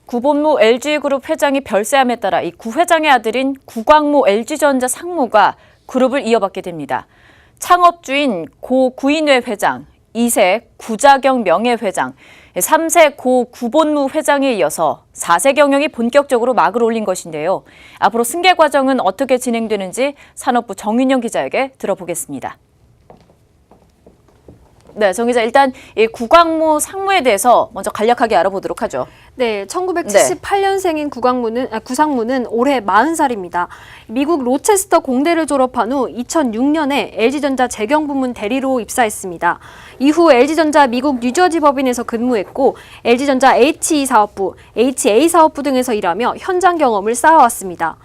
구본무 LG그룹 회장이 별세함에 따라 이 구 회장의 아들인 구광모 LG전자 상무가 그룹을 이어받게 됩니다. 창업주인 고 구인회 회장, 2세 구자경 명예회장, 3세 고 구본무 회장에 이어서 4세 경영이 본격적으로 막을 올린 것인데요. 앞으로 승계 과정은 어떻게 진행되는지 산업부 정윤영 기자에게 들어보겠습니다. 네, 정 기자, 일단 이 구광모 상무에 대해서 먼저 간략하게 알아보도록 하죠. 네, 1978년생인 구상무는 올해 40살입니다. 미국 로체스터 공대를 졸업한 후 2006년에 LG전자 재경부문 대리로 입사했습니다. 이후 LG전자 미국 뉴저지 법인에서 근무했고 LG전자 HE 사업부, HA 사업부 등에서 일하며 현장 경험을 쌓아왔습니다.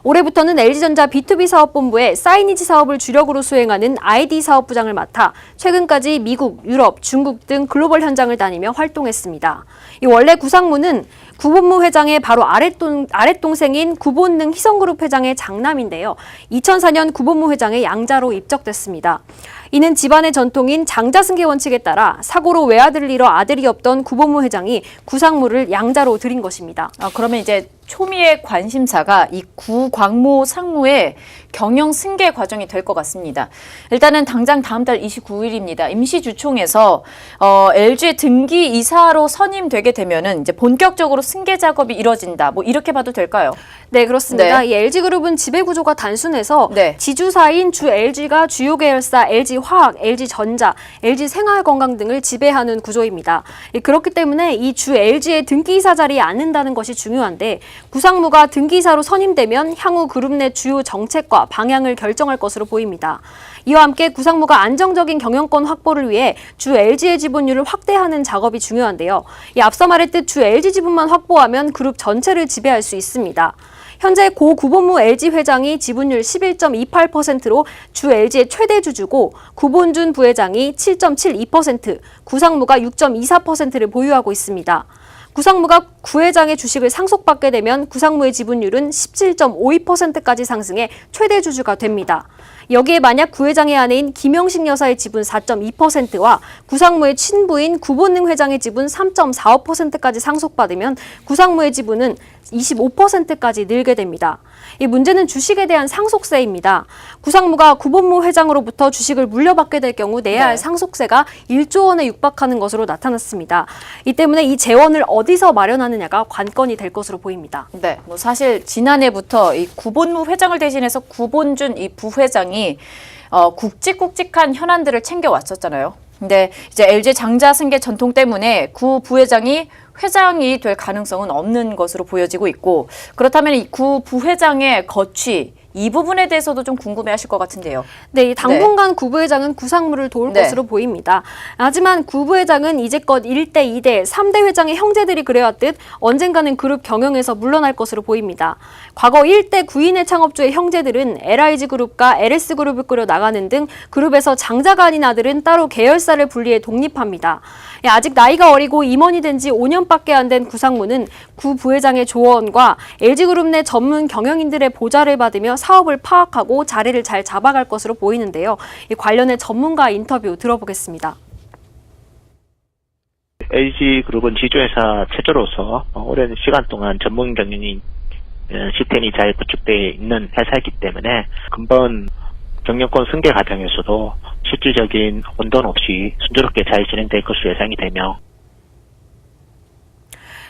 올해부터는 LG전자 B2B 사업본부의 사이니지 사업을 주력으로 수행하는 ID 사업부장을 맡아 최근까지 미국, 유럽, 중국 등 글로벌 현장을 다니며 활동했습니다. 원래 구상무는 구본무 회장의 바로 아랫동생인 구본능 희성그룹 회장의 장남인데요. 2004년 구본무 회장의 양자로 입적됐습니다. 이는 집안의 전통인 장자승계 원칙에 따라 사고로 외아들을 잃어 아들이 없던 구본무 회장이 구상무를 양자로 들인 것입니다. 그러면 이제 초미의 관심사가 이 구광모 상무의 경영 승계 과정이 될 것 같습니다. 일단은 당장 다음 달 29일입니다. 임시주총에서 LG 등기 이사로 선임되게 되면은 이제 본격적으로 승계 작업이 이뤄진다. 뭐 이렇게 봐도 될까요? 네, 그렇습니다. 네. 이 LG그룹은 지배 구조가 단순해서 네. 지주사인 주 LG가 주요 계열사 LG화학, LG전자, LG생활건강 등을 지배하는 구조입니다. 그렇기 때문에 이 주 LG의 등기이사 자리에 앉는다는 것이 중요한데 구상무가 등기이사로 선임되면 향후 그룹 내 주요 정책과 방향을 결정할 것으로 보입니다. 이와 함께 구상무가 안정적인 경영권 확보를 위해 주 LG의 지분율을 확대하는 작업이 중요한데요. 앞서 말했듯 주 LG 지분만 확보하면 그룹 전체를 지배할 수 있습니다. 현재 고 구본무 LG 회장이 지분율 11.28%로 주 LG의 최대 주주고 구본준 부회장이 7.72%, 구상무가 6.24%를 보유하고 있습니다. 구상무가 구 회장의 주식을 상속받게 되면 구상무의 지분율은 17.52%까지 상승해 최대 주주가 됩니다. 여기에 만약 구 회장의 아내인 김영식 여사의 지분 4.2%와 구상무의 친부인 구본능 회장의 지분 3.45%까지 상속받으면 구상무의 지분은 25%까지 늘게 됩니다. 이 문제는 주식에 대한 상속세입니다. 구상무가 구본무 회장으로부터 주식을 물려받게 될 경우 내야 할 상속세가 1조 원에 육박하는 것으로 나타났습니다. 이 때문에 이 재원을 어디서 마련하느냐가 관건이 될 것으로 보입니다. 네, 뭐 사실 지난해부터 이 구본무 회장을 대신해서 구본준 이 부회장이 굵직굵직한 현안들을 챙겨왔었잖아요. 근데 이제 LG 장자 승계 전통 때문에 구 부회장이 회장이 될 가능성은 없는 것으로 보여지고 있고, 그렇다면 이 구 부회장의 거취, 이 부분에 대해서도 좀 궁금해하실 것 같은데요. 네, 당분간 구 부회장은 구상무를 도울 것으로 보입니다. 하지만 구 부회장은 이제껏 1대, 2대, 3대 회장의 형제들이 그래왔듯 언젠가는 그룹 경영에서 물러날 것으로 보입니다. 과거 1대 구인의 창업주의 형제들은 LIG그룹과 LS그룹을 꾸려 나가는 등 그룹에서 장자가 아닌 아들은 따로 계열사를 분리해 독립합니다. 아직 나이가 어리고 임원이 된 지 5년밖에 안 된 구상무는 구 부회장의 조언과 LG그룹 내 전문 경영인들의 보좌를 받으며 사업을 파악하고 자리를 잘 잡아갈 것으로 보이는데요. 이 관련해 전문가 인터뷰 들어보겠습니다. LG그룹은 지주회사 최초로서 오랜 시간 동안 전문 경영인 시스템이 잘 구축되어 있는 회사이기 때문에 근본 경영권 승계 과정에서도 실질적인 혼돈 없이 순조롭게 잘 진행될 것으로 예상이 되며,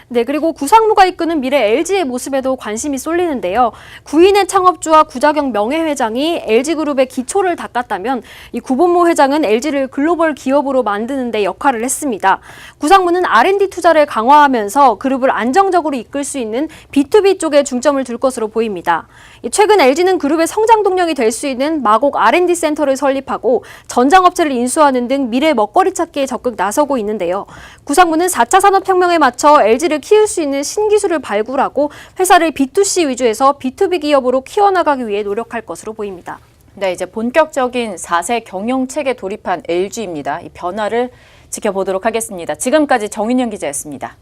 네, 그리고 구상무가 이끄는 미래 LG의 모습에도 관심이 쏠리는데요. 구인의 창업주와 구자경 명예회장이 LG그룹의 기초를 닦았다면 이 구본무 회장은 LG를 글로벌 기업으로 만드는 데 역할을 했습니다. 구상무는 R&D 투자를 강화하면서 그룹을 안정적으로 이끌 수 있는 B2B 쪽에 중점을 둘 것으로 보입니다. 최근 LG는 그룹의 성장 동력이 될 수 있는 마곡 R&D 센터를 설립하고 전장업체를 인수하는 등 미래 먹거리 찾기에 적극 나서고 있는데요. 구상무는 4차 산업혁명에 맞춰 LG를 키울 수 있는 신기술을 발굴하고 회사를 B2C 위주에서 B2B 기업으로 키워나가기 위해 노력할 것으로 보입니다. 네, 이제 본격적인 4세 경영체계 돌입한 LG입니다. 이 변화를 지켜보도록 하겠습니다. 지금까지 정윤영 기자였습니다.